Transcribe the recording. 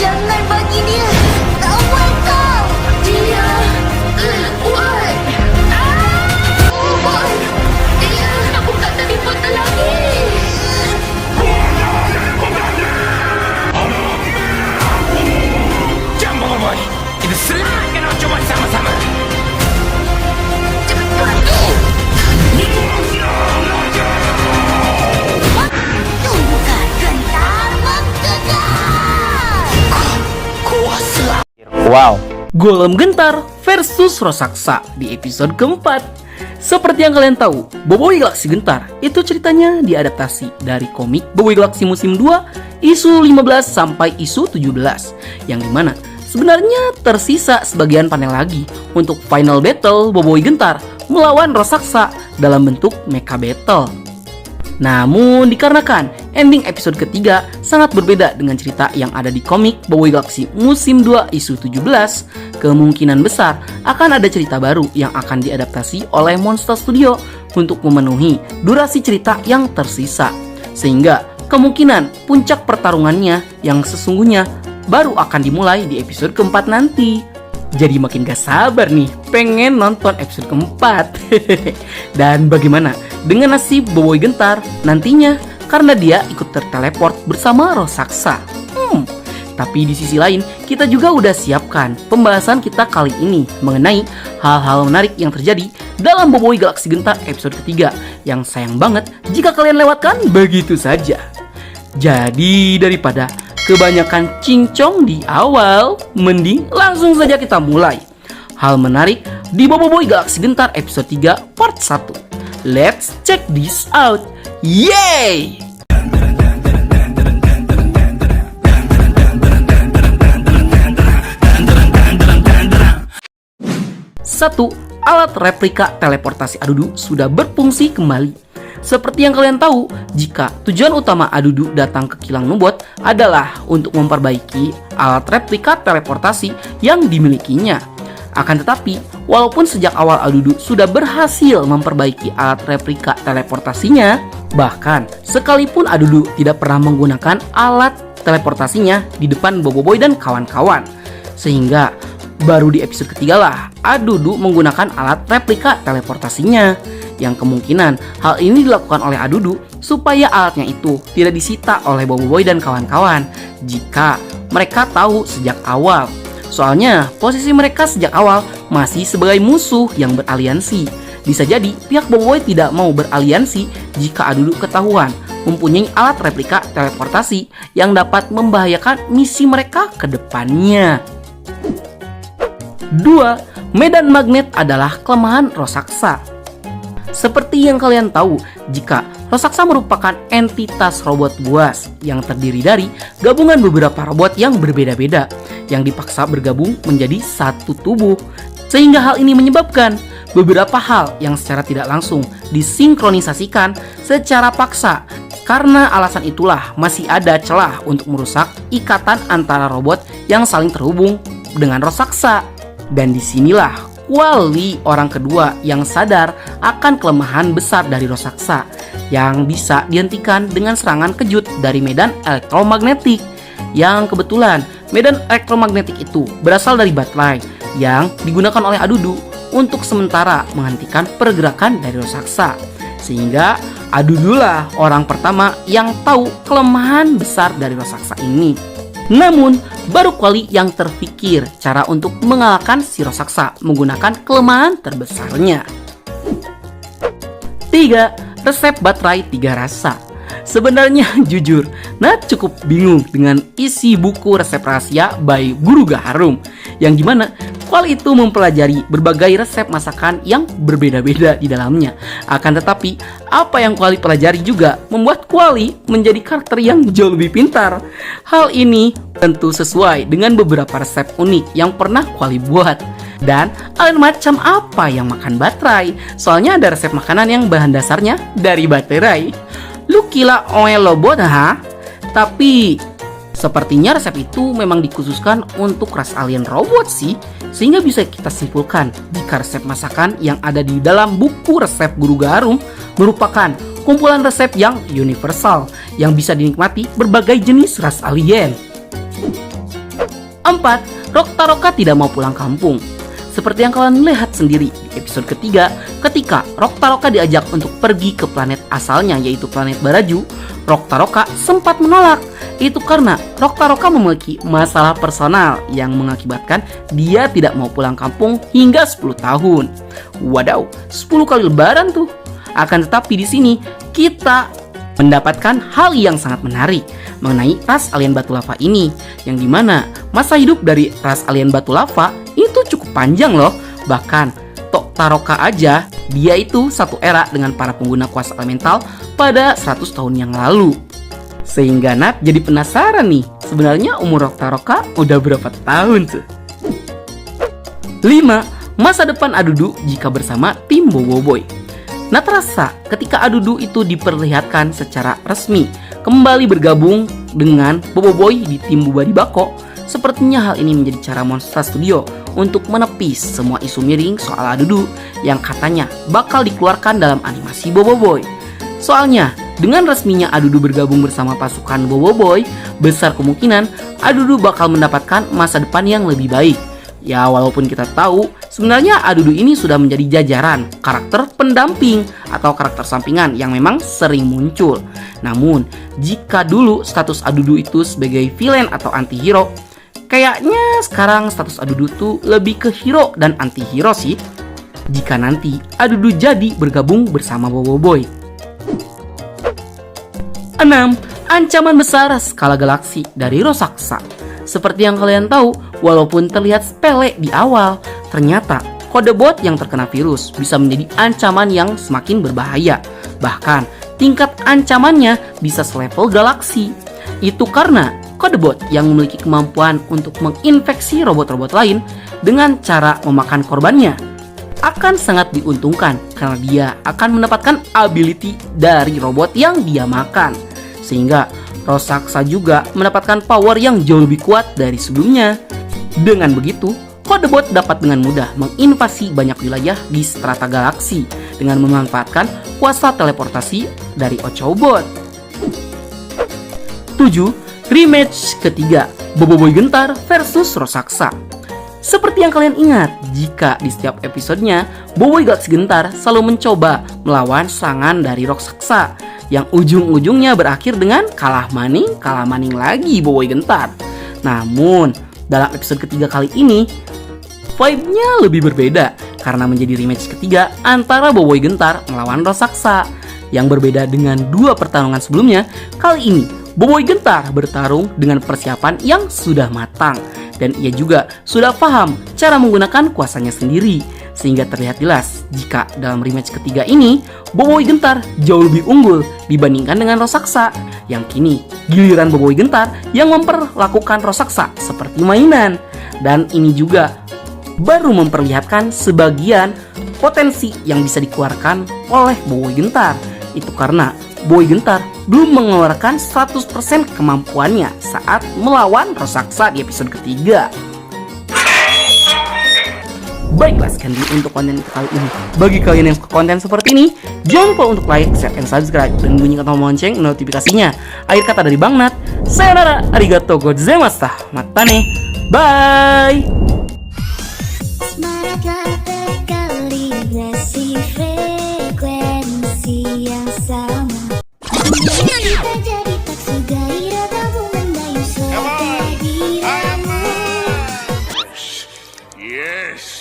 Jangan bagi dia. Kawal kau. Dia kuat. Oh boy. Dia bukan tadi botol lagi. Jumbo boy, kita serahkan coba sama-sama. Cepat. Tunggukan gentar mengejar. Kuasa. Wow. Golem Gentar versus Rosaksa di episode keempat. Seperti yang kalian tahu, Boboiboy Galaxy Gentar itu ceritanya diadaptasi dari komik Boboiboy Galaxy musim 2 isu 15 sampai isu 17, yang dimana sebenarnya tersisa sebagian panel lagi untuk final battle Boboiboy Gentar melawan Rosaksa dalam bentuk mecha battle. Namun dikarenakan ending episode ketiga sangat berbeda dengan cerita yang ada di komik Boboiboy Galaxy musim 2 isu 17, kemungkinan besar akan ada cerita baru yang akan diadaptasi oleh Monster Studio untuk memenuhi durasi cerita yang tersisa. Sehingga kemungkinan puncak pertarungannya yang sesungguhnya baru akan dimulai di episode keempat nanti. Jadi makin gak sabar nih pengen nonton episode keempat. Dan bagaimana dengan nasib Boboiboy Gentar nantinya karena dia ikut terteleport bersama Rosaksa? Tapi di sisi lain kita juga udah siapkan pembahasan kita kali ini mengenai hal-hal menarik yang terjadi dalam Boboiboy Galaxy Gentar episode ketiga yang sayang banget jika kalian lewatkan begitu saja. Jadi daripada kebanyakan cincong di awal, mending langsung saja kita mulai. Hal menarik di Boboiboy Galaxy Gentar episode 3 part 1. Let's check this out. Yeay! 1. Alat replika teleportasi Adudu sudah berfungsi kembali. Seperti yang kalian tahu, jika tujuan utama Adudu datang ke kilang Nubot adalah untuk memperbaiki alat replika teleportasi yang dimilikinya. Akan tetapi, walaupun sejak awal Adudu sudah berhasil memperbaiki alat replika teleportasinya, bahkan sekalipun Adudu tidak pernah menggunakan alat teleportasinya di depan Boboiboy dan kawan-kawan. Sehingga baru di episode ketiga lah Adudu menggunakan alat replika teleportasinya, yang kemungkinan hal ini dilakukan oleh Adudu supaya alatnya itu tidak disita oleh Boboiboy dan kawan-kawan jika mereka tahu sejak awal. Soalnya posisi mereka sejak awal masih sebagai musuh yang beraliansi. Bisa jadi pihak Boboiboy tidak mau beraliansi jika Adudu ketahuan mempunyai alat replika teleportasi yang dapat membahayakan misi mereka ke depannya. 2. Medan magnet adalah kelemahan Rosaksa. Seperti yang kalian tahu, jika Rosaksa merupakan entitas robot buas yang terdiri dari gabungan beberapa robot yang berbeda-beda yang dipaksa bergabung menjadi satu tubuh, sehingga hal ini menyebabkan beberapa hal yang secara tidak langsung disinkronisasikan secara paksa. Karena alasan itulah masih ada celah untuk merusak ikatan antara robot yang saling terhubung dengan Rosaksa. Dan disinilah Quali orang kedua yang sadar akan kelemahan besar dari Rosaksa yang bisa dihentikan dengan serangan kejut dari medan elektromagnetik. Yang kebetulan medan elektromagnetik itu berasal dari baterai yang digunakan oleh Adudu untuk sementara menghentikan pergerakan dari Rosaksa. Sehingga Adudulah orang pertama yang tahu kelemahan besar dari Rosaksa ini. Namun, baru Quali yang terpikir cara untuk mengalahkan si Rosaksa menggunakan kelemahan terbesarnya. 3. Resep baterai 3 rasa. Sebenarnya jujur, cukup bingung dengan isi buku resep rahasia by Guru Gaharum, yang dimana Quali itu mempelajari berbagai resep masakan yang berbeda-beda di dalamnya. Akan tetapi, apa yang Quali pelajari juga membuat Quali menjadi karakter yang jauh lebih pintar. Hal ini tentu sesuai dengan beberapa resep unik yang pernah Quali buat. Dan alien macam apa yang makan baterai? Soalnya ada resep makanan yang bahan dasarnya dari baterai. Lu kira lobot ha? Tapi sepertinya resep itu memang dikhususkan untuk ras alien robot sih. Sehingga bisa kita simpulkan jika resep masakan yang ada di dalam buku resep Guru Gaharum merupakan kumpulan resep yang universal yang bisa dinikmati berbagai jenis ras alien. 4. Roktaroka tidak mau pulang kampung. Seperti yang kalian lihat sendiri di episode ketiga, ketika Roktaroka diajak untuk pergi ke planet asalnya yaitu planet Baraju, Roktaroka sempat menolak. Itu karena Roktaroka memiliki masalah personal yang mengakibatkan dia tidak mau pulang kampung hingga 10 tahun. Wadaw, 10 kali lebaran tuh. Akan tetapi di sini kita mendapatkan hal yang sangat menarik mengenai ras alien batu lava ini, yang dimana masa hidup dari ras alien batu lava itu cukup panjang loh. Bahkan Roktaroka aja dia itu satu era dengan para pengguna kuasa elemental pada 100 tahun yang lalu. Sehingga Nat jadi penasaran nih, sebenarnya umur Roktaroka udah berapa tahun tuh? 5. Masa depan Adudu jika bersama tim Boboiboy. Nat rasa ketika Adudu itu diperlihatkan secara resmi kembali bergabung dengan Boboiboy di tim Bubadi Bako, sepertinya hal ini menjadi cara Monster Studio untuk menepis semua isu miring soal Adudu yang katanya bakal dikeluarkan dalam animasi Boboiboy. Soalnya, dengan resminya Adudu bergabung bersama pasukan Boboiboy, besar kemungkinan Adudu bakal mendapatkan masa depan yang lebih baik. Ya, walaupun kita tahu sebenarnya Adudu ini sudah menjadi jajaran karakter pendamping atau karakter sampingan yang memang sering muncul. Namun, jika dulu status Adudu itu sebagai villain atau anti-hero, kayaknya sekarang status Adudu tuh lebih ke hero dan anti-hero sih. Jika nanti Adudu jadi bergabung bersama Boboiboy. 6. Ancaman besar skala galaksi dari Rosaksa. Seperti yang kalian tahu, walaupun terlihat sepele di awal, ternyata kode bot yang terkena virus bisa menjadi ancaman yang semakin berbahaya. Bahkan tingkat ancamannya bisa selevel galaksi. Itu karena kode bot yang memiliki kemampuan untuk menginfeksi robot-robot lain dengan cara memakan korbannya akan sangat diuntungkan karena dia akan mendapatkan ability dari robot yang dia makan. Sehingga Rosaksa juga mendapatkan power yang jauh lebih kuat dari sebelumnya. Dengan begitu, kode bot dapat dengan mudah menginvasi banyak wilayah di strata galaksi dengan memanfaatkan kuasa teleportasi dari Ochobot. 7. Rematch ketiga, Boboiboy Gentar versus Rosaksa. Seperti yang kalian ingat, jika di setiap episodenya Boboiboy Galaxy Gentar selalu mencoba melawan serangan dari Rosaksa yang ujung-ujungnya berakhir dengan kalah maning lagi Boboiboy Gentar. Namun, dalam episode ketiga kali ini, vibe-nya lebih berbeda karena menjadi rematch ketiga antara Boboiboy Gentar melawan Rosaksa. Yang berbeda dengan dua pertarungan sebelumnya, kali ini Boboiboy Gentar bertarung dengan persiapan yang sudah matang. Dan ia juga sudah paham cara menggunakan kuasanya sendiri. Sehingga terlihat jelas jika dalam rematch ketiga ini Boboiboy Gentar jauh lebih unggul dibandingkan dengan Rosaksa. Yang kini giliran Boboiboy Gentar yang memperlakukan Rosaksa seperti mainan. Dan ini juga baru memperlihatkan sebagian potensi yang bisa dikeluarkan oleh Boboiboy Gentar. Itu karena Boboiboy Gentar belum mengeluarkan 100% kemampuannya saat melawan Rosaksa di episode ketiga. Baiklah, sekian dulu untuk konten kali ini. Bagi kalian yang suka konten seperti ini, jangan lupa untuk like, share, and subscribe, dan bunyikan tombol lonceng notifikasinya. Akhir kata dari Bang Nat, sayonara, arigatou gozaimashita, matane, bye! Semangatlah berkalibrasi frekuensi yang sama. Kita jadi tak sudahi ragamu mendayu suara dirimu. Yes.